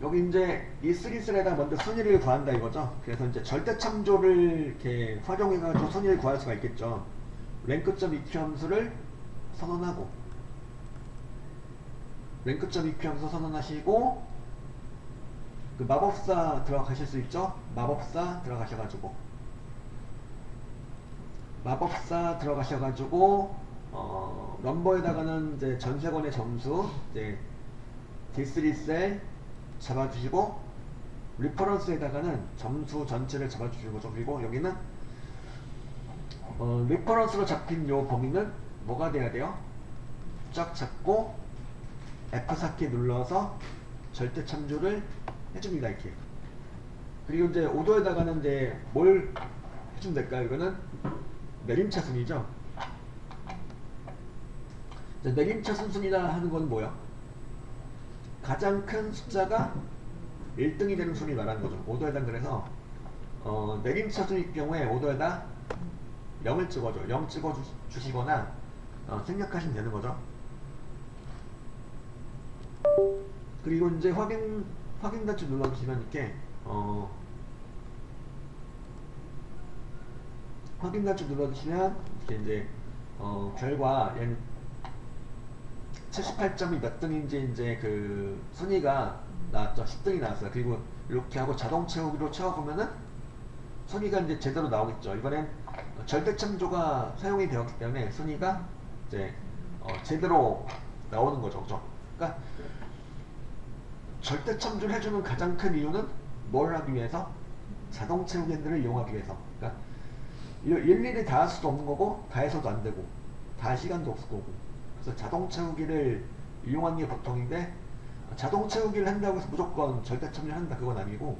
여기 이제 이 쓰리셀에다 먼저 순위를 구한다 이거죠. 그래서 이제 절대 참조를 이렇게 활용해가지고 순위를 구할 수가 있겠죠. 랭크점 EQ 함수를 선언하고, 랭크점 EQ 함수 선언하시고, 그 마법사 들어가실 수 있죠. 마법사 들어가셔가지고, 넘버에다가는 이제 전세권의 점수, 이제 D3셀 잡아주시고, 리퍼런스에다가는 점수 전체를 잡아주시는 거죠. 그리고 여기는 리퍼런스로 잡힌 요 범위는 뭐가 돼야 돼요? 쫙 잡고 F4키 눌러서 절대 참조를 해줍니다. 이렇게. 그리고 이제 오도에다가는 이제 뭘 해주면 될까요? 이거는 내림차순이죠. 내림차순 순이라 하는 건 뭐야? 가장 큰 숫자가 1등이 되는 순위 말하는 거죠. 오도에다. 그래서 내림차순일 경우에 오도에다 0을 찍어줘. 0 찍어 주시거나 생략하시면 되는 거죠. 그리고 이제 확인 단추 눌러주시면 이렇게 확인 단추 눌러주시면 이렇게 이제 결과 78점이 몇 등인지 이제 그 순위가 나왔죠. 10등이 나왔어요. 그리고 이렇게 하고 자동 채우기로 채워보면은 순위가 이제 제대로 나오겠죠. 이번엔 절대 참조가 사용이 되었기 때문에 순위가 이제 제대로 나오는 거죠. 그죠? 그러니까 절대 참조를 해주는 가장 큰 이유는 뭘 하기 위해서? 자동 채우기 핸들을 이용하기 위해서. 그러니까 일일이 다 할 수도 없는 거고, 다 해서도 안 되고, 다 할 시간도 없을 거고. 그래서 자동 채우기를 이용하는 게 보통인데, 자동 채우기를 한다고 해서 무조건 절대 참조를 한다 그건 아니고,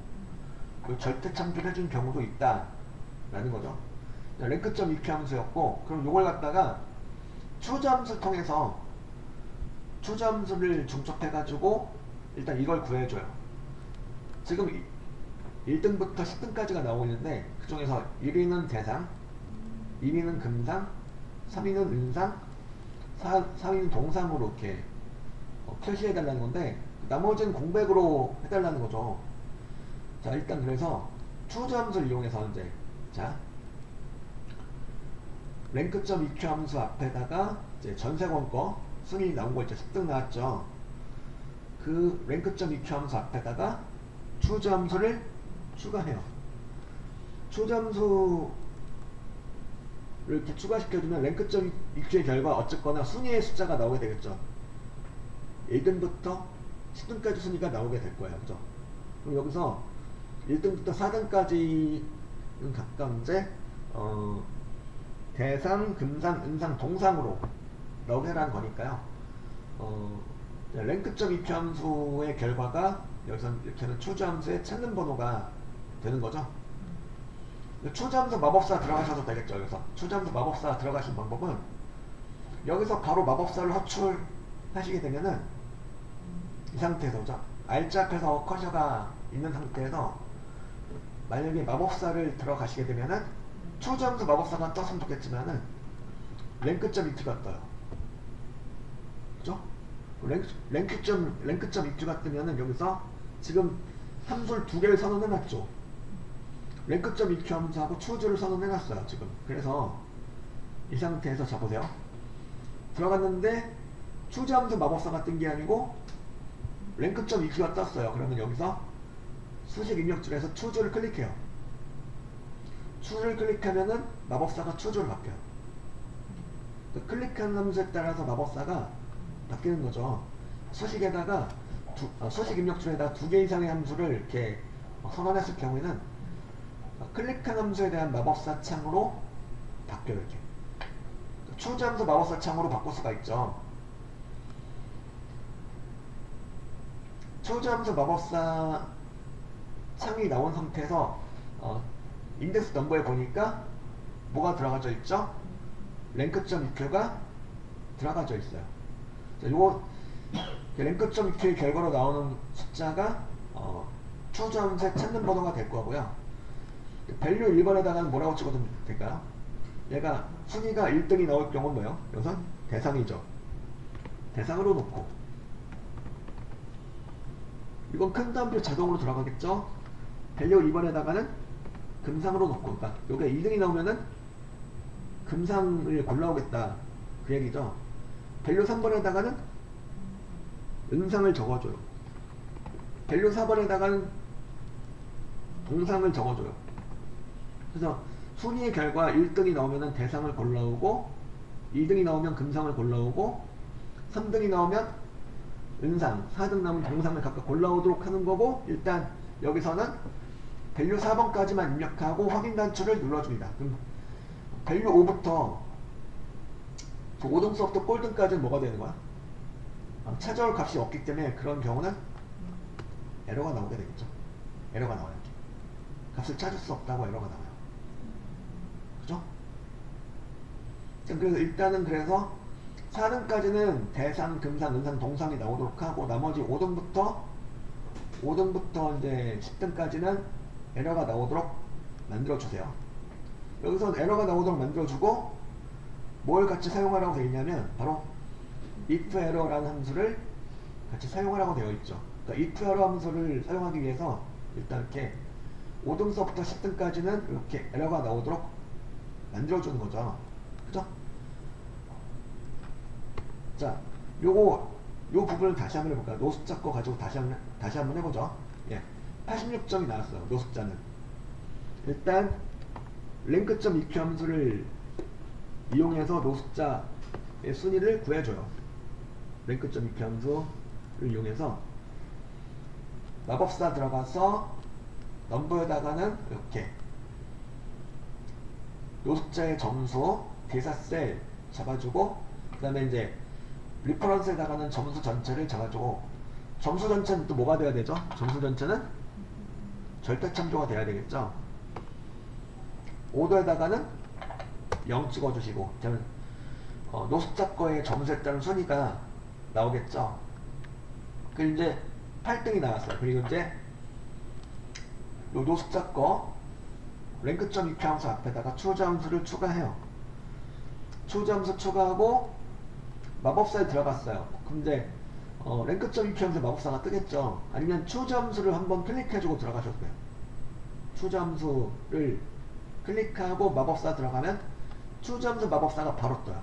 그 절대 참조를 해준 경우도 있다 라는 거죠. 랭크점 EQ 함수였고, 그럼 이걸 갖다가 추저 함수 통해서 추저 함수를 중첩해가지고 일단 이걸 구해줘요. 지금 1등부터 10등까지가 나오고 있는데, 그 중에서 1위는 대상, 2위는 금상, 3위는 은상, 4위는 동상으로 이렇게 표시해달라는 건데, 나머지는 공백으로 해달라는 거죠. 자, 일단 그래서 추저 함수를 이용해서 이제, 자, 랭크점 EQ 함수 앞에다가 이제 전세권 거 순위 나온 거 있죠. 10등 나왔죠. 그 랭크점 EQ 함수 앞에다가 추저 함수를 추가해요. 추저 함수를 이렇게 추가시켜주면 랭크점 EQ의 결과 어쨌거나 순위의 숫자가 나오게 되겠죠. 1등부터 10등까지 순위가 나오게 될 거예요. 그죠? 그럼 여기서 1등부터 4등까지는 각각 이제 대상, 금상, 은상, 동상으로 나오게 하라는 거니까요. 랭크점 EQ 함수의 결과가 여기서 이렇게는 추저 함수의 찾는 번호가 되는 거죠. 추저 함수 마법사 들어가셔도 되겠죠. 여기서 추저 함수 마법사 들어가신 방법은 여기서 바로 마법사를 호출하시게 되면은 이 상태에서, 그죠? 알자 앞에서 커셔가 있는 상태에서 만약에 마법사를 들어가시게 되면은 추저 함수 마법사가 떴으면 좋겠지만은 랭크점 EQ가 떠요. 그죠? 랭크점 EQ가 뜨면은 여기서 지금 함수를 두 개를 선언해놨죠. 랭크점 EQ 함수하고 추저를 선언해놨어요. 지금. 그래서 이 상태에서 자 보세요. 들어갔는데 추저 함수 마법사가 뜬 게 아니고 랭크점 EQ가 떴어요. 그러면 여기서 수식 입력줄에서 추저를 클릭해요. 추저를 클릭하면은 마법사가 추저로 바뀌어요. 클릭하는 함수에 따라서 마법사가 바뀌는 거죠. 수식에다가 수식 입력줄에다가 두 개 이상의 함수를 이렇게 선언했을 경우에는 클릭한 함수에 대한 마법사 창으로 바뀌어요. 이렇게 추저 함수 마법사 창으로 바꿀 수가 있죠. 추저 함수 마법사 창이 나온 상태에서 인덱스 넘버에 보니까 뭐가 들어가져 있죠? 랭크점 EQ가 들어가져 있어요. 자, 요거 랭크점 EQ의 결과로 나오는 숫자가 추저 함수의 찾는 번호가 될 거고요. 밸류 1번에다가는 뭐라고 찍어도 될까요? 얘가 순위가 1등이 나올 경우는 뭐예요? 여기서 대상이죠. 대상으로 놓고 이건 큰 따옴표 자동으로 돌아가겠죠. 밸류 2번에다가는 금상으로 놓고, 그러니까 여기가 2등이 나오면은 금상을 골라오겠다 그 얘기죠. 밸류 3번에다가는 은상을 적어줘요. 밸류 4번에다가는 동상을 적어줘요. 그래서 순위의 결과 1등이 나오면 대상을 골라오고, 2등이 나오면 금상을 골라오고, 3등이 나오면 은상, 4등 나오면 동상을 각각 골라오도록 하는 거고, 일단 여기서는 밸류 4번까지만 입력하고 확인 단추를 눌러줍니다. 그럼 밸류 5부터 5등서부터 꼴등까지는 뭐가 되는 거야? 찾아올 값이 없기 때문에 그런 경우는 에러가 나오게 되겠죠. 에러가 나와요. 값을 찾을 수 없다고 에러가 나와요. 그죠? 그래서 일단은 그래서 4등까지는 대상, 금상, 은상, 동상이 나오도록 하고, 나머지 5등부터 이제 10등까지는 에러가 나오도록 만들어주세요. 여기서 에러가 나오도록 만들어주고, 뭘 같이 사용하라고 되어 있냐면 바로 if error라는 함수를 같이 사용하라고 되어 있죠. 그러니까 if error 함수를 사용하기 위해서 일단 이렇게 5등서부터 10등까지는 이렇게 에러가 나오도록 만들어주는 거죠. 그죠? 자, 요 부분을 다시 한번 해볼까요? 노숙자 거 가지고 다시 한번 해보죠. 예, 86점이 나왔어요. 노숙자는. 일단 랭크점 EQ 함수를 이용해서 노숙자의 순위를 구해줘요. 랭크점 EQ 함수를 이용해서 마법사 들어가서 넘버에다가는 이렇게 노숙자의 점수 대사셀 잡아주고, 그 다음에 이제 리퍼런스에다가는 점수 전체를 잡아주고, 점수 전체는 또 뭐가 돼야 되죠? 점수 전체는 절대참조가 돼야 되겠죠. 오더에다가는 0 찍어주시고, 노숙자 거의 점수에 따른 순위가 나오겠죠. 그 이제 8등이 나왔어요. 그리고 이제 요 노숙자 거 랭크점 EQ 함수 앞에다가 추자 함수를 추가해요. 추자 함수 추가하고 마법사에 들어갔어요. 그럼 이제 랭크점 EQ 함수 마법사가 뜨겠죠. 아니면 추자 함수를 한번 클릭해주고 들어가셔도 돼요. 추자 함수를 클릭하고 마법사 들어가면 추자 함수 마법사가 바로 떠요.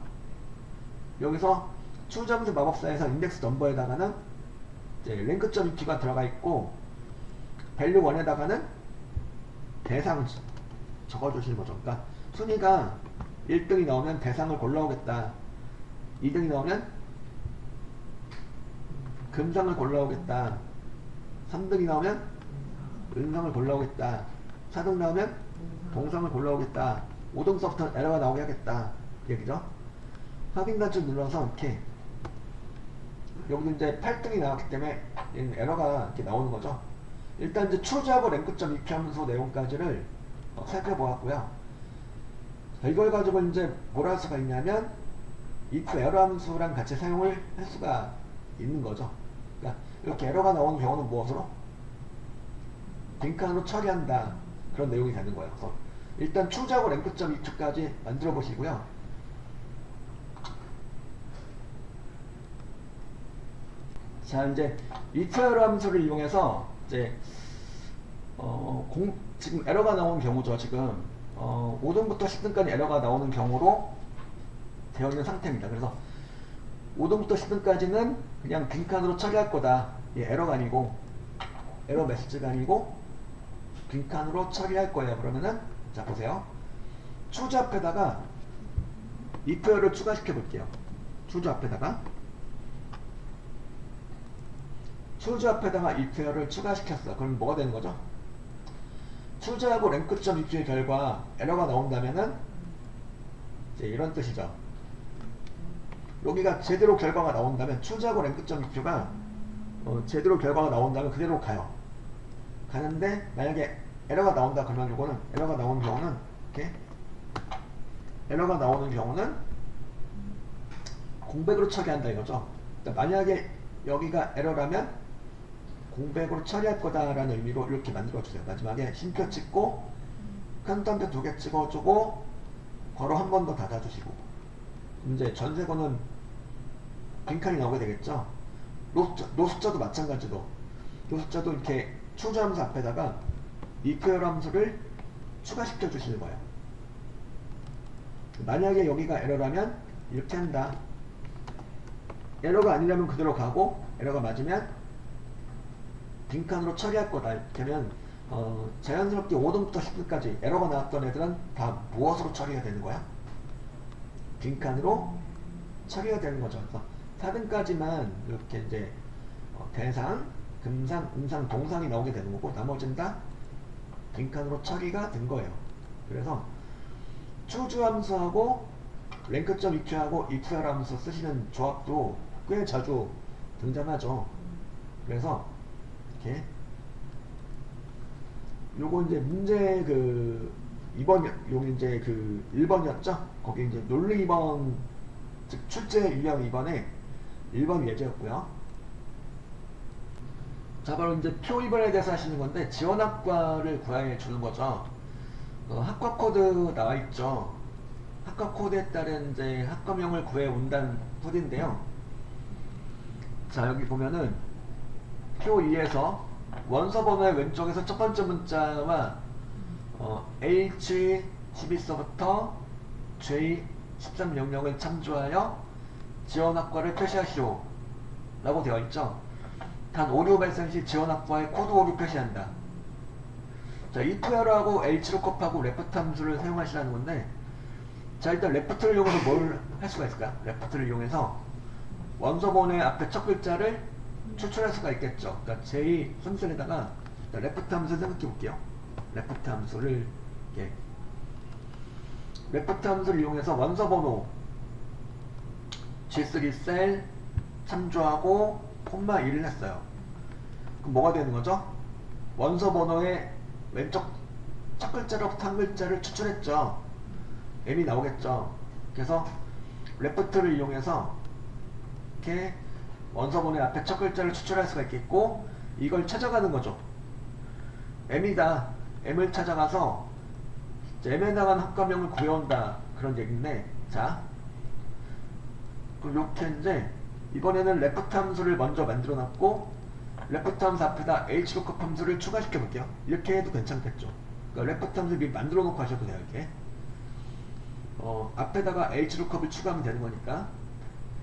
여기서 추자 함수 마법사에서 인덱스 넘버에다가는 이제 랭크점 EQ가 들어가 있고, 밸류 1에다가는 대상 적어주시는 거죠. 그러니까 순위가 1등이 나오면 대상을 골라오겠다, 2등이 나오면 금상을 골라오겠다, 3등이 나오면 은상을 골라오겠다, 4등 나오면 동상을 골라오겠다, 5등서부터 에러가 나오게 하겠다 그 얘기죠. 확인 단추 눌러서 이렇게, 여기도 이제 8등이 나왔기 때문에 에러가 이렇게 나오는 거죠. 일단 이제 추주하고 랭크점 EQ 함수 내용까지를 살펴보았고요. 이걸 가지고 이제 뭘 할 수가 있냐면 if 에러 함수랑 같이 사용을 할 수가 있는 거죠. 그러니까 이렇게 에러가 나오는 경우는 무엇으로? 빈칸으로 처리한다, 그런 내용이 되는 거예요. 그래서 일단 추주하고 랭크점 EQ까지 만들어 보시고요. 자, 이제 if 에러 함수를 이용해서 이제 지금 에러가 나오는 경우죠. 지금 5등부터 10등까지 에러가 나오는 경우로 되어 있는 상태입니다. 그래서 5등부터 10등까지는 그냥 빈칸으로 처리할 거다. 에러가 아니고, 에러 메시지가 아니고 빈칸으로 처리할 거예요. 그러면은 자 보세요. 추주 앞에다가 if 에러를 추가시켜 볼게요. 추주 앞에다가 if 에러를 추가시켰어. 그럼 뭐가 되는 거죠? 추주하고 랭크점 EQ의 결과 에러가 나온다면은 이제 이런 뜻이죠. 여기가 제대로 결과가 나온다면, 추주하고 랭크점 EQ가 제대로 결과가 나온다면 그대로 가요. 가는데 만약에 에러가 나온다 그러면 이거는 에러가 나오는 경우는 이렇게 에러가 나오는 경우는 공백으로 처리한다 이거죠. 그러니까 만약에 여기가 에러라면 공백으로 처리할 거다라는 의미로 이렇게 만들어주세요. 마지막에 쉼표 찍고 칸단표 2개 찍어주고 괄호 한 번 더 닫아주시고, 이제 전세고는 빈칸이 나오게 되겠죠. 노숙자도 마찬가지로 이 숫자도 이렇게 추주함수 앞에다가 equal 함수를 추가시켜 주시는 거예요. 만약에 여기가 에러라면 이렇게 한다. 에러가 아니라면 그대로 가고 에러가 맞으면 빈칸으로 처리할 거다. 이렇게 하면 자연스럽게 5등부터 10등까지 에러가 나왔던 애들은 다 무엇으로 처리가 되는 거야? 빈칸으로 처리가 되는 거죠. 그래서 4등까지만 이렇게 이제 대상, 금상, 음상, 동상이 나오게 되는 거고 나머지는 다 빈칸으로 처리가 된 거예요. 그래서 추주함수하고 랭크점 EQ하고 equal 함수 쓰시는 조합도 꽤 자주 등장하죠. 그래서 이렇게 요거 이제 문제 그 2번 요 이제 그 1번이었죠. 거기 이제 논리 2번 즉 출제 유형 2번에 1번 예제였고요. 자 바로 이제 표 2번에 대해서 하시는 건데 지원학과를 구해 주는 거죠. 학과 코드 나와 있죠. 학과 코드에 따른 이제 학과명을 구해 온다는 코드인데요. 자 여기 보면은 표 2에서 원서 번호의 왼쪽에서 첫 번째 문자와 H12서부터 J1300을 참조하여 지원학과를 표시하시오 라고 되어 있죠. 단 오류 발생 시 지원학과의 코드 오류 표시한다. 자, if에러하고 hlookup하고 레프트 함수를 사용하시라는 건데, 자 일단 레프트를 이용해서 뭘 할 수가 있을까요? 레프트를 이용해서 원서 번호의 앞에 첫 글자를 추출할 수가 있겠죠. 그러니까 j 순서에다가 레프트 함수 생각해 볼게요. 레프트 함수를 이렇게 레프트 함수를 이용해서 원서 번호 G3 셀 참조하고 콤마 1을 했어요. 그럼 뭐가 되는 거죠? 원서 번호의 왼쪽 첫 글자로부터 한 글자를 추출했죠. M이 나오겠죠. 그래서 레프트를 이용해서 이렇게 원서 번호의 앞에 첫 글자를 추출할 수가 있겠고 이걸 찾아가는 거죠. M이다. M을 찾아가서 M에 해당한 학과명을 구해온다. 그런 얘기인데 자 그럼 이렇게 이제 이번에는 레프트 함수를 먼저 만들어 놨고 레프트 함수 앞에다 hlookup 함수를 추가시켜 볼게요. 이렇게 해도 괜찮겠죠. 그러니까 레프트 함수 미리 만들어 놓고 하셔도 돼요. 이렇게 앞에다가 hlookup을 추가하면 되는 거니까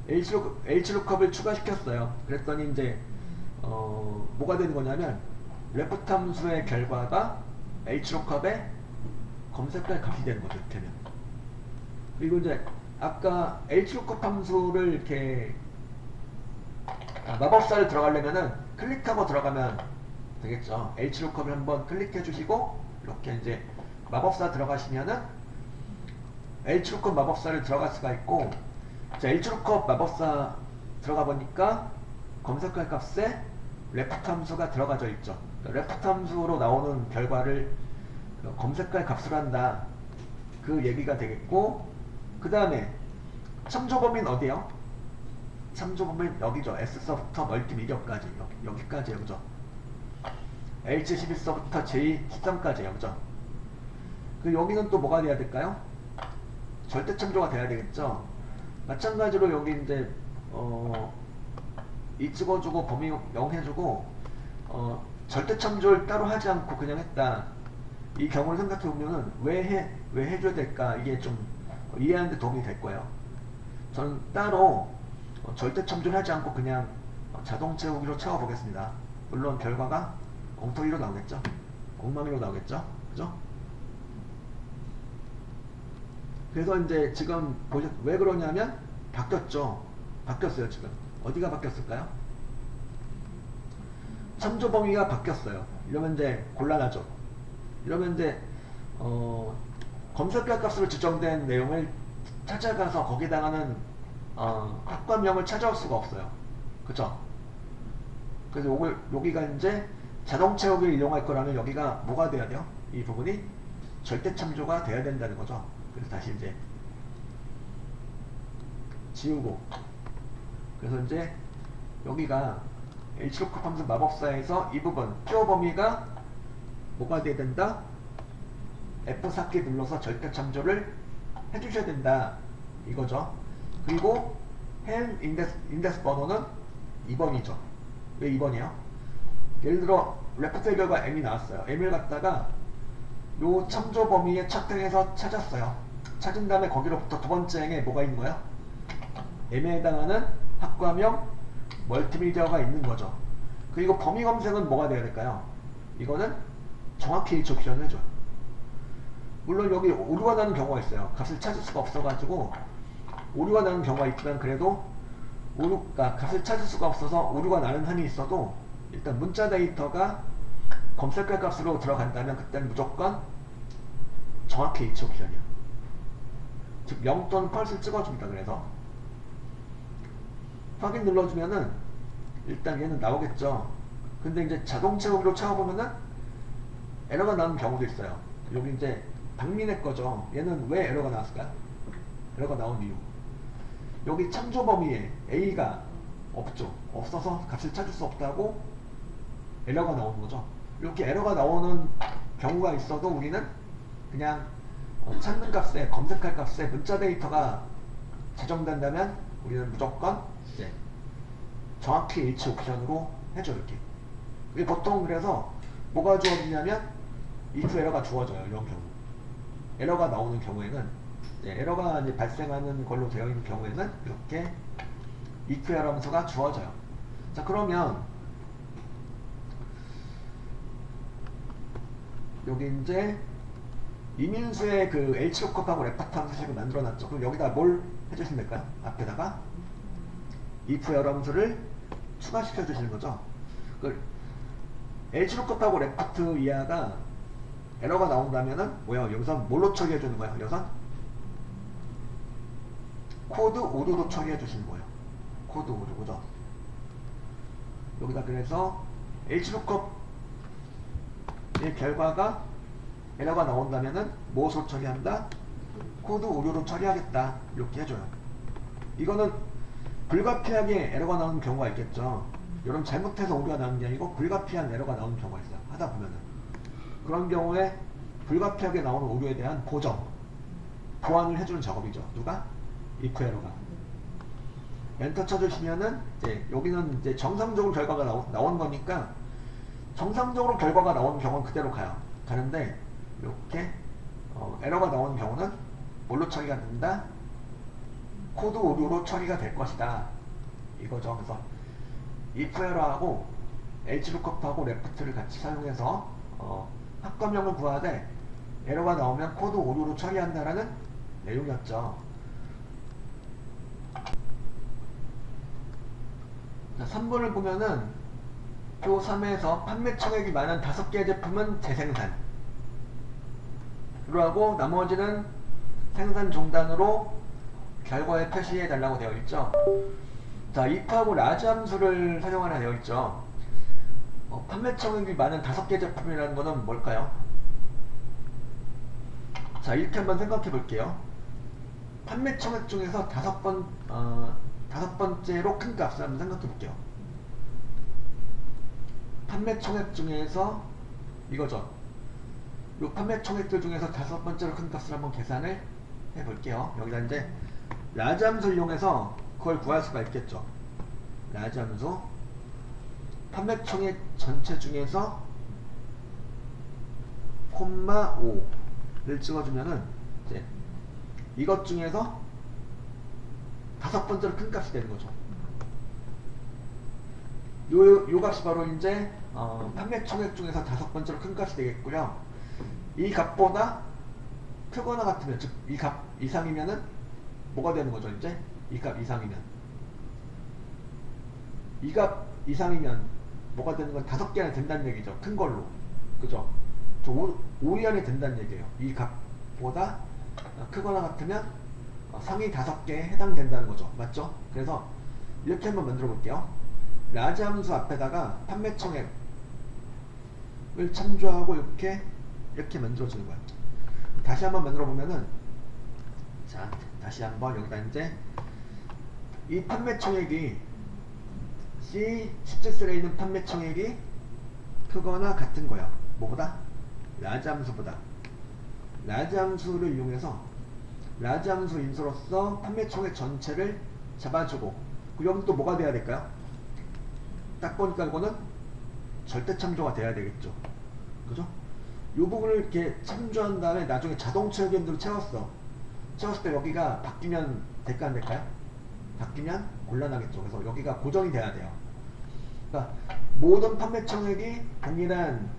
hlookup을 추가시켰어요. 그랬더니 이제 뭐가 되는 거냐면 레프트 함수의 결과가 hlookup의 검색할 값이 되는 거죠. 이렇게 되면 그리고 이제 아까 hlookup 함수를 이렇게 마법사를 들어가려면은 클릭하고 들어가면 되겠죠. hlookup을 한번 클릭해 주시고 이렇게 이제 마법사 들어가시면은 hlookup 마법사를 들어갈 수가 있고 자, hlookup 마법사 들어가 보니까 검색할 값에 레프트 함수가 들어가져 있죠. 그러니까 레프트 함수로 나오는 결과를 검색할 값으로 한다. 그 얘기가 되겠고 그 다음에 참조 범위는 어디요? 참조 범위는 여기죠. S서부터 멀티미디어까지 여기까지예요. 그죠? H11서부터 J13까지예요. 그죠? 그 여기는 또 뭐가 돼야 될까요? 절대 참조가 돼야 되겠죠. 마찬가지로 여기 이제 이 찍어주고 범위 0 해주고 절대 참조를 따로 하지 않고 그냥 했다. 이 경우를 생각해 보면은 왜 해줘야 될까? 이게 좀 이해하는 데 도움이 될 거예요. 저는 따로 절대 참조를 하지 않고 그냥 자동 채우기로 채워보겠습니다. 물론 결과가 엉터리로 나오겠죠. 엉망이로 나오겠죠. 그죠? 그래서 이제 지금 왜 그러냐면 바뀌었죠. 바뀌었어요. 지금 어디가 바뀌었을까요? 참조 범위가 바뀌었어요. 이러면 이제 곤란하죠. 이러면 이제 검색할 값으로 지정된 내용을 찾아가서 거기에 해당하는 학과명을 찾아올 수가 없어요. 그쵸? 그래서 여기가 이제 자동 채우기를 이용할 거라면 여기가 뭐가 돼야 돼요? 이 부분이 절대 참조가 돼야 된다는 거죠. 그래서 다시 이제 지우고 그래서 이제 여기가 hlookup하면서 마법사에서 이 부분 표 범위가 뭐가 돼야 된다? F4키 눌러서 절대 참조를 해주셔야 된다 이거죠. 그리고 행 인덱스 번호는 2번이죠. 왜 2번이에요? 예를 들어 레프트 결과 m이 나왔어요. m을 갖다가 요 참조 범위의 첫 행에서 찾았어요. 찾은 다음에 거기로부터 두 번째 행에 뭐가 있는 거예요? m에 해당하는 학과명 멀티미디어가 있는 거죠. 그리고 범위 검색은 뭐가 돼야 될까요? 이거는 정확히 H 옵션을 해줘요. 물론 여기 오류가 나는 경우가 있어요. 값을 찾을 수가 없어가지고 오류가 나는 경우가 있지만 그래도 값을 찾을 수가 없어서 오류가 나는 한이 있어도 일단 문자 데이터가 검색할 값으로 들어간다면 그때는 무조건 정확히 H 옵션이에요. 즉 0 또는 펄스를 찍어줍니다. 그래서 확인 눌러주면은 일단 얘는 나오겠죠. 근데 이제 자동 채우기로 채워보면은 에러가 나는 경우도 있어요. 여기 이제 박민의 거죠. 얘는 왜 에러가 나왔을까요? 에러가 나온 이유. 여기 참조 범위에 A가 없죠. 없어서 값을 찾을 수 없다고 에러가 나오는 거죠. 이렇게 에러가 나오는 경우가 있어도 우리는 그냥 찾는 값에, 검색할 값에 문자 데이터가 지정된다면 우리는 무조건 이제 정확히 H 옵션으로 해줘. 이렇게. 보통 그래서 뭐가 주어지냐면 if 에러가 주어져요. 이런 경우. 에러가 나오는 경우에는 에러가 이제 발생하는 걸로 되어 있는 경우에는 이렇게 if 에러 함수가 주어져요. 자, 그러면 여기 이제 이민수의 그 H로컵하고 레파트 함수식을 만들어놨죠. 그럼 여기다 뭘 해주시면 될까요? 앞에다가 if 에러 함수를 추가시켜 주시는 거죠. 그 H로컵하고 레파트 이하가 에러가 나온다면은 뭐야? 여기서 뭘로 처리해 주는 거야? 여기서 코드 오류로 처리해 주시는 거예요. 코드 오류, 그죠? 여기다 그래서 H로컵의 결과가 에러가 나온다면은 무엇으로 처리한다? 코드 오류로 처리하겠다. 이렇게 해줘요. 이거는 불가피하게 에러가 나오는 경우가 있겠죠. 여러분 잘못해서 오류가 나오는 게 아니고 불가피한 에러가 나오는 경우가 있어요. 하다 보면은. 그런 경우에 불가피하게 나오는 오류에 대한 보완을 해주는 작업이죠. 누가? if 에러가. 엔터 쳐주시면은 이제 여기는 이제 정상적으로 결과가 나온 거니까 정상적으로 결과가 나오는 경우는 그대로 가는데 이렇게 에러가 나오는 경우는 뭘로 처리가 된다? 코드 오류로 처리가 될 것이다. 이거죠. 그래서 if 에러하고 hlookup하고 left를 같이 사용해서 학과명을 구하되 에러가 나오면 코드 오류로 처리한다라는 내용이었죠. 자, 3번을 보면은 표 3에서 판매 청액이 많은 5개의 제품은 재생산 로 하고 나머지는 생산 중단으로 결과에 표시해 달라고 되어 있죠. 자, if하고 라지 함수를 사용하라 되어 있죠. 판매 청액이 많은 5개 제품이라는 것은 뭘까요? 자, 이렇게 한번 생각해 볼게요. 판매 청액 중에서 다섯 번째로 큰 값을 한번 생각해 볼게요. 판매 청액 중에서 이거죠. 이 판매 청액들 중에서 5번째로 큰 값을 한번 계산을 해 볼게요. 여기다 이제 라지 함수를 이용해서 그걸 구할 수가 있겠죠. 라지 함수 판매 청액 전체 중에서 콤마 5를 찍어주면은 이제 이것 중에서 5번째로 큰 값이 되는 거죠. 요 값이 바로 이제 판매 청액 중에서 5번째로 큰 값이 되겠고요. 이 값보다 크거나 같으면, 즉 이 값 이상이면은 뭐가 되는 거죠? 이제 이 값 이상이면, 이 값 이상이면 뭐가 되는 건 5개 안에 된다는 얘기죠. 큰 걸로, 그죠? 5위 안에 된다는 얘기예요. 이 값보다 크거나 같으면 상위 5개에 해당된다는 거죠. 맞죠? 그래서 이렇게 한번 만들어 볼게요. 라지 함수 앞에다가 판매 청액을 참조하고 이렇게 만들어주는 거야. 다시 한번 만들어 보면은, 자, 다시 한번 여기다 이제 이 판매 청액이 C17셀에 있는 판매 청액이 크거나 같은 거야. 뭐보다? 라지 함수보다. 라지 함수를 이용해서 라지 함수 인수로서 판매 청액 전체를 잡아주고, 그럼 또 뭐가 돼야 될까요? 딱 보니까 이거는 절대 참조가 돼야 되겠죠. 그죠? 이 부분을 이렇게 참조한 다음에 나중에 자동차 의견도로 채웠어. 채웠을 때 여기가 바뀌면 될까 안 될까요? 바뀌면 곤란하겠죠. 그래서 여기가 고정이 돼야 돼요. 그러니까 모든 판매 청액이 동일한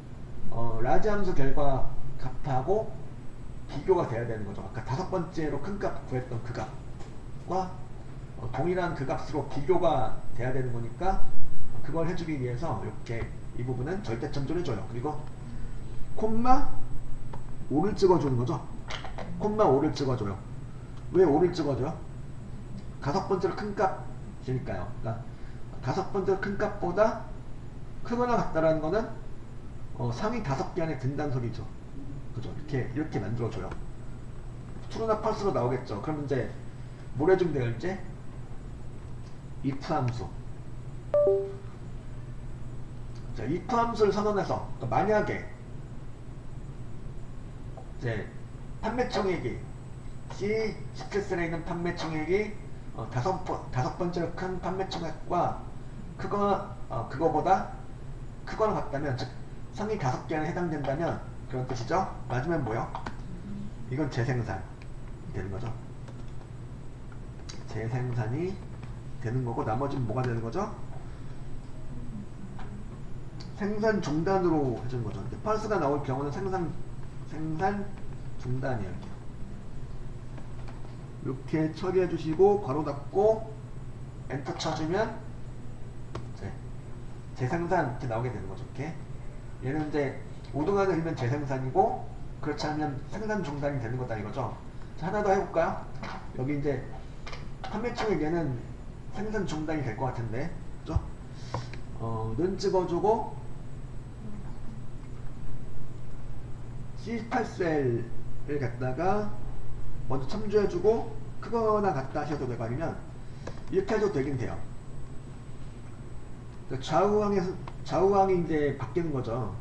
라지 함수 결과 값하고 비교가 돼야 되는 거죠. 아까 다섯 번째로 큰 값 구했던 그 값과 동일한 그 값으로 비교가 돼야 되는 거니까 그걸 해주기 위해서 이렇게 이 부분은 절대 참조를 해줘요. 그리고 콤마 5를 찍어주는 거죠. 콤마 5를 찍어줘요. 왜 5를 찍어줘요? 다섯 번째로 큰 값이니까요. 그러니까 다섯 번째로 큰 값보다 크거나 같다라는 거는 상위 5개 안에 든다는 소리죠. 그죠? 이렇게 만들어줘요. true나 false로 나오겠죠. 그럼 이제 뭘 해주면 돼요? 이제 if 함수. 자, if 함수를 선언해서 그러니까 만약에 이제 판매 청액이 C17셀에 있는 판매 청액이 다섯 번째로 큰 판매 청액과 그거보다 크거나 같다면, 즉 상위 5개 안에 해당된다면 그런 뜻이죠. 맞으면 뭐요? 이건 재생산이 되는 거죠. 재생산이 되는 거고, 나머지는 뭐가 되는 거죠? 생산 중단으로 해주는 거죠. 펄스가 나올 경우는 생산 중단이에요. 이렇게 처리해 주시고 괄호 닫고 엔터 쳐주면 재생산 이렇게 나오게 되는 거죠. 이렇게 얘는 이제 5등안을 일면 재생산이고, 그렇지 않으면 생산 중단이 되는 거다 이거죠. 자, 하나 더 해볼까요? 여기 이제 판매청의 얘는 생산 중단이 될 것 같은데, 그죠? 는 찍어주고 C8셀을 갖다가 먼저 참조해주고 크거나 같다 하셔도 되고, 아니면 이렇게 해도 되긴 돼요. 그러니까 좌우항이 이제 바뀌는 거죠.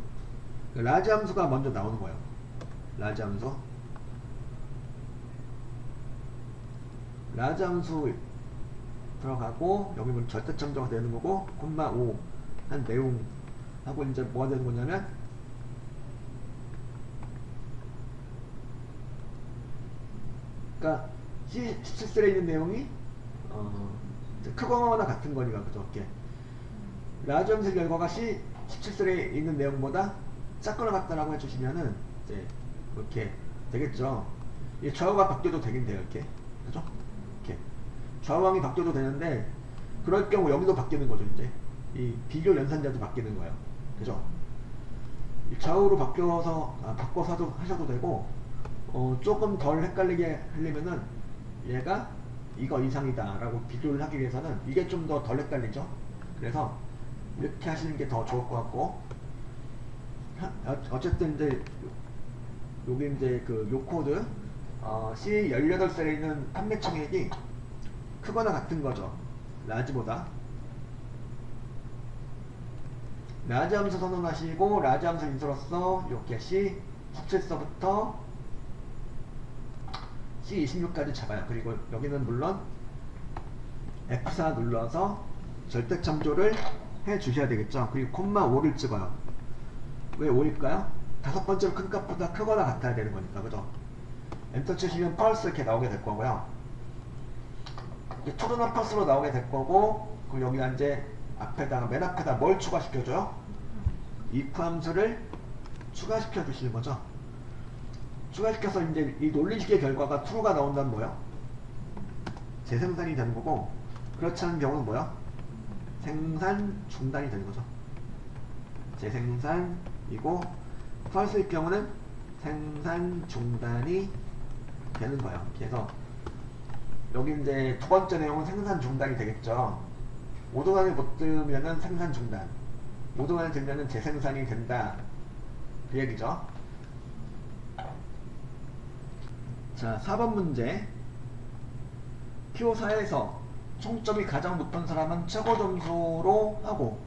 라지 함수가 먼저 나오는 거예요. 라지 함수 들어가고, 여기 뭐 절대 참조가 되는 거고, 콤마 5 한 내용 하고 이제 뭐가 되는 거냐면, 그러니까 C17셀에 있는 내용이 이제 크거나 같은 거니까, 그죠? 이렇게 라지 함수 결과가 C17셀에 있는 내용보다 작거나 같다라고 해주시면은 이제 이렇게 되겠죠. 이 좌우가 바뀌어도 되긴 돼요. 이렇게, 그죠? 이렇게 좌우항이 바뀌어도 되는데, 그럴 경우 여기도 바뀌는 거죠. 이제 이 비교 연산자도 바뀌는 거예요. 그죠? 이 좌우로 바꿔서 하셔도 되고, 조금 덜 헷갈리게 하려면은 얘가 이거 이상이다 라고 비교를 하기 위해서는 이게 좀 더 덜 헷갈리죠. 그래서 이렇게 하시는 게 더 좋을 것 같고, 어쨌든 이제 여기 이제 요 코드 C18셀에 있는 판매 청액이 크거나 같은 거죠. 라지보다. 라지 함수 선언하시고, 라지 함수 인수로서 이렇게 C17서부터 C26까지 잡아요. 그리고 여기는 물론 F4 눌러서 절대 참조를 해 주셔야 되겠죠. 그리고 콤마 5를 찍어요. 왜 5일까요? 다섯 번째로 큰 값보다 크거나 같아야 되는 거니까, 그죠? 엔터 치시면 false 이렇게 나오게 될 거고요. true나 false로 나오게 될 거고, 그리고 여기가 이제 맨 앞에다 뭘 추가시켜줘요? if 함수를 추가시켜 주시는 거죠. 추가시켜서 이제 이 논리식의 결과가 true가 나온다면 뭐요? 재생산이 되는 거고, 그렇지 않은 경우는 뭐요? 생산 중단이 되는 거죠. 재생산이고, false일 경우는 생산 중단이 되는 거예요. 그래서 여기 이제 두 번째 내용은 생산 중단이 되겠죠. 5등 안에 못 들면은 생산 중단, 5등 안에 들면은 재생산이 된다, 그 얘기죠. 자, 4번 문제. Q4에서 총점이 가장 높은 사람은 최고 점수로 하고,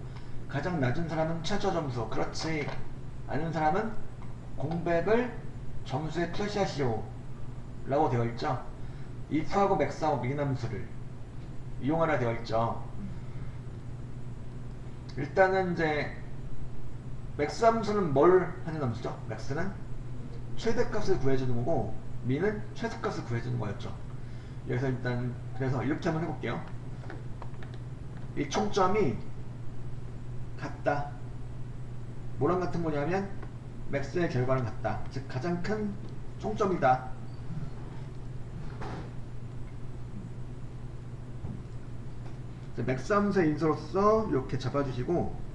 가장 낮은 사람은 최저 점수, 그렇지 않은 사람은 공백을 점수에 표시하시오 라고 되어 있죠. if하고 max하고 민함수를 이용하라 되어 있죠. 일단은 이제 맥스 함수는 뭘 하는 함수죠? 맥스는 최대값을 구해주는 거고 민은 최소값을 구해주는 거였죠. 여기서 일단 그래서 이렇게 한번 해볼게요. 이 총점이 같다. 뭐랑 같은 거냐면 맥스의 결과랑 같다. 즉 가장 큰 총점이다. 맥스 함수의 인수로서 이렇게 잡아주시고,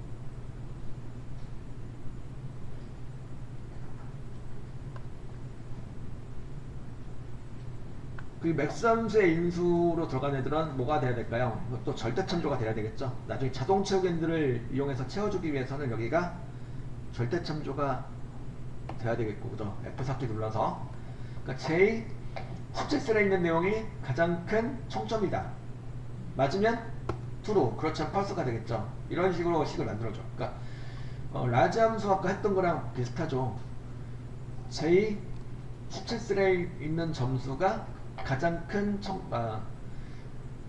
그 맥스 함수의 인수로 들어간 애들은 뭐가 돼야 될까요? 또 절대참조가 돼야 되겠죠. 나중에 자동 채우기들을 이용해서 채워주기 위해서는 여기가 절대참조가 돼야 되겠고, 그죠? F4키 눌러서. 그러니까 제 17셀에 있는 내용이 가장 큰 총점이다. 맞으면 true, 그렇지 않으면 false가 되겠죠. 이런 식으로 식을 만들어줘. 그러니까 라지 함수 아까 했던 거랑 비슷하죠. 제 17셀에 있는 점수가 가장 큰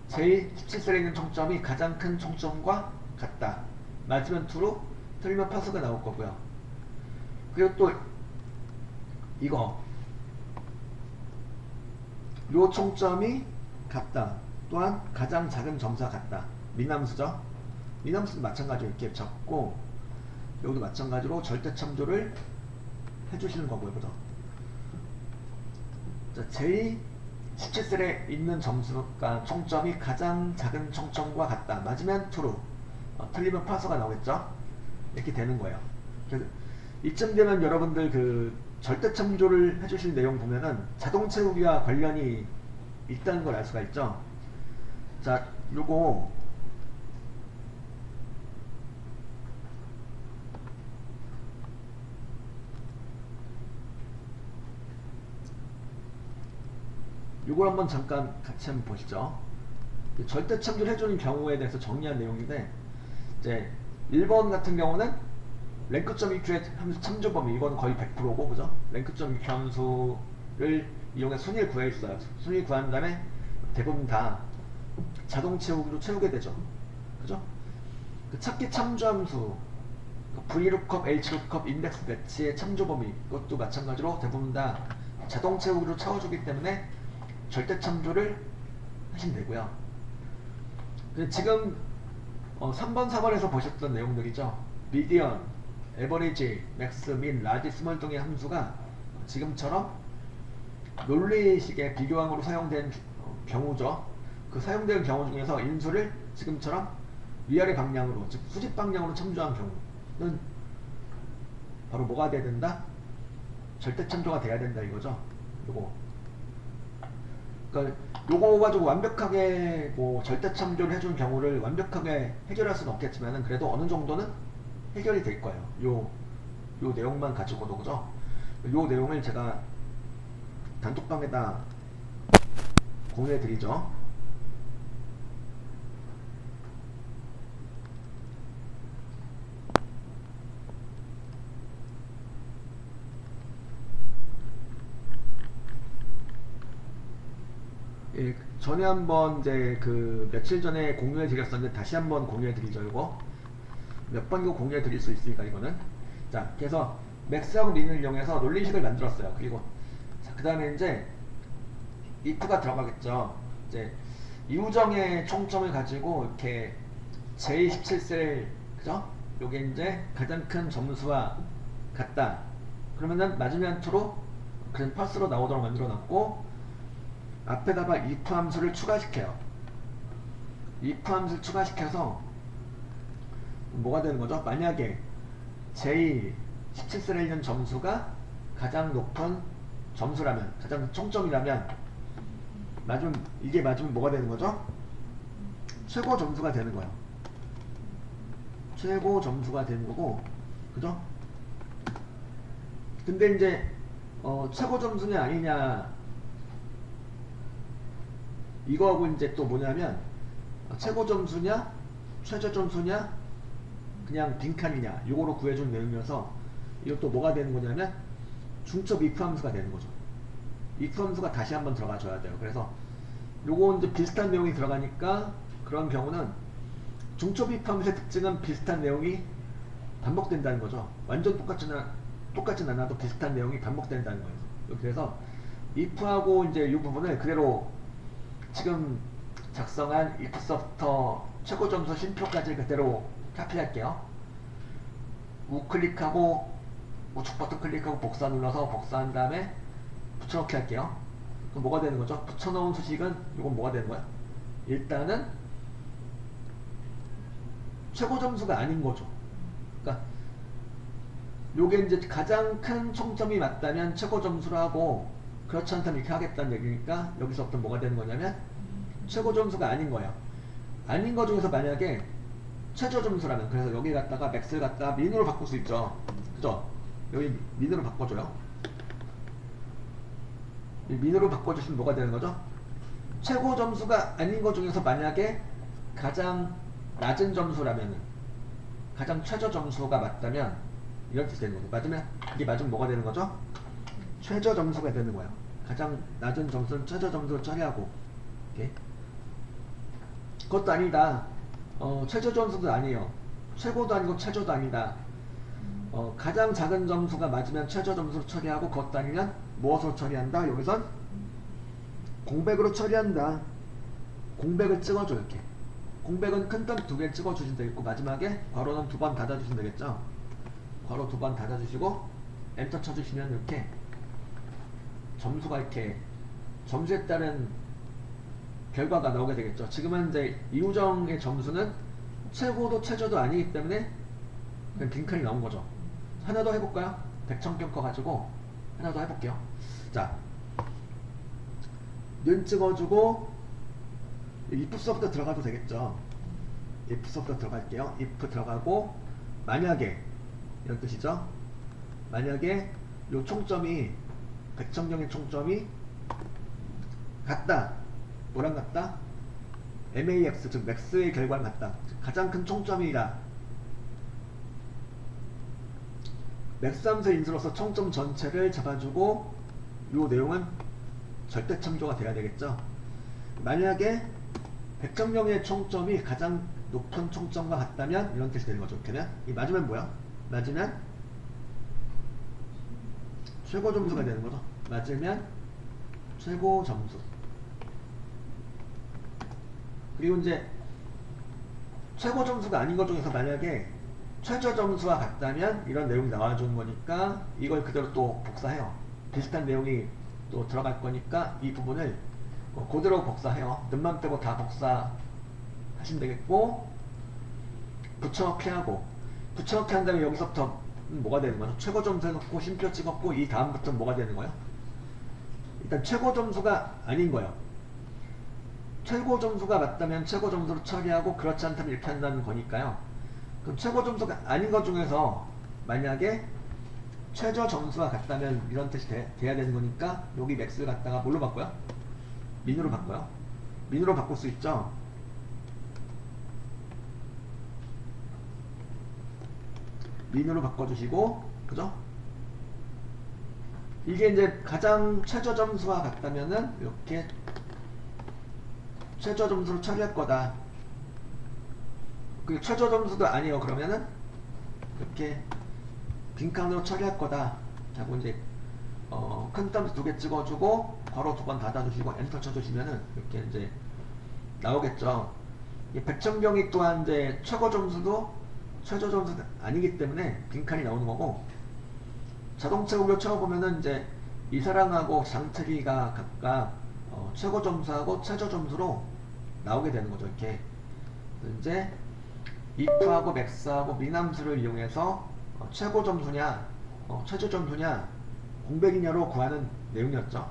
제 17셀에 있는 총점이 가장 큰 총점과 같다. 맞으면 true, 틀리면 false가 나올 거고요. 그리고 또 이거 요 총점이 같다. 또한 가장 작은 점수와 같다. 민함수죠. 민함수도 마찬가지로 이렇게 적고, 여기도 마찬가지로 절대참조를 해주시는 거고요. 그죠? 자, 제 17셀에 있는 점수가 총점이 가장 작은 총점과 같다. 맞으면 true, 틀리면 false가 나오겠죠. 이렇게 되는 거예요. 그래서 이쯤 되면 여러분들 그 절대참조를 해주실 내용 보면은 자동 채우기와 관련이 있다는 걸 알 수가 있죠. 자, 요거 요걸 한번 잠깐 같이 한번 보시죠. 절대참조를 해주는 경우에 대해서 정리한 내용인데, 이제 1번 같은 경우는 랭크점.eq의 함수 참조 범위, 이건 거의 100%고, 그죠? 랭크점.eq 함수를 이용해 순위를 구해있어요. 순위 구한 다음에 대부분 다 자동 채우기로 채우게 되죠. 그죠? 그 찾기 참조 함수, VLOOKUP, HLOOKUP, 인덱스 매치의 참조 범위, 이것도 마찬가지로 대부분 다 자동 채우기로 채워주기 때문에 절대 참조를 하시면 되고요. 지금 3번, 4번에서 보셨던 내용들이죠. 미디언, 에버리지, 맥스, 민, 라지, 스몰 등의 함수가 지금처럼 논리식의 비교항으로 사용된 경우죠. 그 사용되는 경우 중에서 인수를 지금처럼 위아래 방향으로, 즉 수직 방향으로 참조한 경우는 바로 뭐가 돼야 된다? 절대 참조가 돼야 된다 이거죠. 요거. 그러니까 요거 가지고 완벽하게 뭐 절대 참조를 해준 경우를 완벽하게 해결할 수는 없겠지만은 그래도 어느 정도는 해결이 될 거예요. 요 내용만 가지고도, 그죠? 요 내용을 제가 단톡방에다 공유해 드리죠. 예, 전에 한번 이제 그 며칠 전에 공유해 드렸었는데 다시 한번 공유해 드리죠. 이거 몇 번 이거 공유해 드릴 수 있으니까 이거는. 자, 그래서 맥스하고 민을 이용해서 논리식을 만들었어요. 그리고 그 다음에 이제 if가 들어가겠죠. 이제 이우정의 총점을 가지고 이렇게 j17셀, 그죠? 요게 이제 가장 큰 점수와 같다. 그러면은 맞으면 true, 그냥 false로 나오도록 만들어 놨고, 앞에다가 if 함수를 추가시켜요. if 함수를 추가시켜서 뭐가 되는 거죠? 만약에 j17셀에 있는 점수가 가장 높은 점수라면, 가장 총점이라면, 이게 맞으면 뭐가 되는 거죠? 최고 점수가 되는 거예요. 최고 점수가 되는 거고, 그죠? 근데 이제 최고 점수냐 아니냐, 이거하고 이제 또 뭐냐면 최고 점수냐 최저 점수냐 그냥 빈칸이냐, 요거로 구해준 내용이어서 이것도 뭐가 되는 거냐면 중첩 if 함수가 되는 거죠. if 함수가 다시 한번 들어가 줘야 돼요. 그래서 요거 이제 비슷한 내용이 들어가니까, 그런 경우는 중첩 if 함수의 특징은 비슷한 내용이 반복된다는 거죠. 완전 똑같진 않아도 비슷한 내용이 반복된다는 거예요. 그래서 if하고 이제 이 부분을 그대로 지금 작성한 if 서부터 최고 점수 쉼표까지 그대로 카피할게요. 우클릭하고 우측 버튼 클릭하고 복사 눌러서 복사한 다음에 붙여넣기 할게요. 그럼 뭐가 되는 거죠? 붙여넣은 수식은 이건 뭐가 되는 거야? 일단은 최고 점수가 아닌 거죠. 그러니까 요게 이제 가장 큰 총점이 맞다면 최고 점수로 하고, 그렇지 않다면 이렇게 하겠다는 얘기니까 여기서부터 뭐가 되는 거냐면 최고 점수가 아닌 거예요. 아닌 거 중에서 만약에 최저 점수라면, 그래서 여기 갖다가 맥스를 갖다가 민으로 바꿀 수 있죠. 그죠? 여기 민으로 바꿔줘요. 이 민으로 바꿔주시면 뭐가 되는 거죠? 최고 점수가 아닌 거 중에서 만약에 가장 낮은 점수라면은, 가장 최저 점수가 맞다면 이렇게 되는 거죠. 맞으면, 이게 맞으면 뭐가 되는 거죠? 최저 점수가 되는 거예요. 가장 낮은 점수는 최저 점수를 처리하고, 이렇게. 그것도 아니다. 최저 점수도 아니에요. 최고도 아니고 최저도 아니다. 가장 작은 점수가 맞으면 최저 점수로 처리하고, 그것도 아니면 무엇으로 처리한다? 여기선 공백으로 처리한다. 공백을 찍어줘. 이렇게 공백은 큰 점 2개 찍어주시면 되겠고, 마지막에 괄호는 2번 닫아주시면 되겠죠. 괄호 2번 닫아주시고 엔터 쳐주시면 이렇게 점수가 이렇게 점수에 따른 결과가 나오게 되겠죠. 지금은 이제 이우정의 점수는 최고도 최저도 아니기 때문에 그냥 빈칸이 나온 거죠. 하나 더 해볼까요? 100,000경 거 가지고 하나 더 해볼게요. 자, 는 찍어주고 if 서부터 들어가도 되겠죠. if 서부터 들어갈게요. if 들어가고, 만약에 이런 뜻이죠. 만약에 요 총점이 100,000경의 총점이 같다. 뭐랑 같다? max, 즉 max의 결과랑 같다. 가장 큰 총점이다. max 함수 인수로서 총점 전체를 잡아주고, 요 내용은 절대 참조가 돼야 되겠죠. 만약에 100,000경의 총점이 가장 높은 총점과 같다면 이런 뜻이 되는 거죠. 그러면 이 맞으면 뭐야? 맞으면 최고 점수가 되는 거죠. 맞으면 최고 점수. 그리고 이제 최고 점수가 아닌 것 중에서 만약에 최저 점수와 같다면 이런 내용이 나와주는 거니까 이걸 그대로 또 복사해요. 비슷한 내용이 또 들어갈 거니까 이 부분을 그대로 복사해요. 뜻만 빼고 다 복사하시면 되겠고, 붙여넣기 하고, 붙여넣기 한 다음에 여기서부터 뭐가 되는 거죠? 최고 점수 해놓고 쉼표 찍었고, 이 다음부터 뭐가 되는 거예요? 일단 최고 점수가 아닌 거예요. 최고 점수가 맞다면 최고 점수로 처리하고, 그렇지 않다면 이렇게 한다는 거니까요. 그럼 최고 점수가 아닌 것 중에서 만약에 최저 점수와 같다면 이런 뜻이 돼야 되는 거니까 여기 맥스를 갖다가 뭘로 바꿔요? 민으로 바꿔요. 민으로 바꿀 수 있죠. 민으로 바꿔주시고, 그죠? 이게 이제 가장 최저 점수와 같다면은 이렇게 최저 점수로 처리할 거다. 그 최저 점수도 아니에요. 그러면은 이렇게 빈칸으로 처리할 거다. 하고 이제 큰 점수 2개 찍어주고 괄호 2번 닫아주시고 엔터 쳐주시면은 이렇게 이제 나오겠죠. 100,000경이 또한 이제 최고 점수도 최저 점수도 아니기 때문에 빈칸이 나오는 거고, 자동차국을 쳐보면은 이제 이사랑하고 장철이가 각각 최고 점수하고 최저 점수로 나오게 되는 거죠. 이렇게 이제 if하고 max하고 민함수를 이용해서 최고 점수냐 최저 점수냐 공백이냐로 구하는 내용이었죠.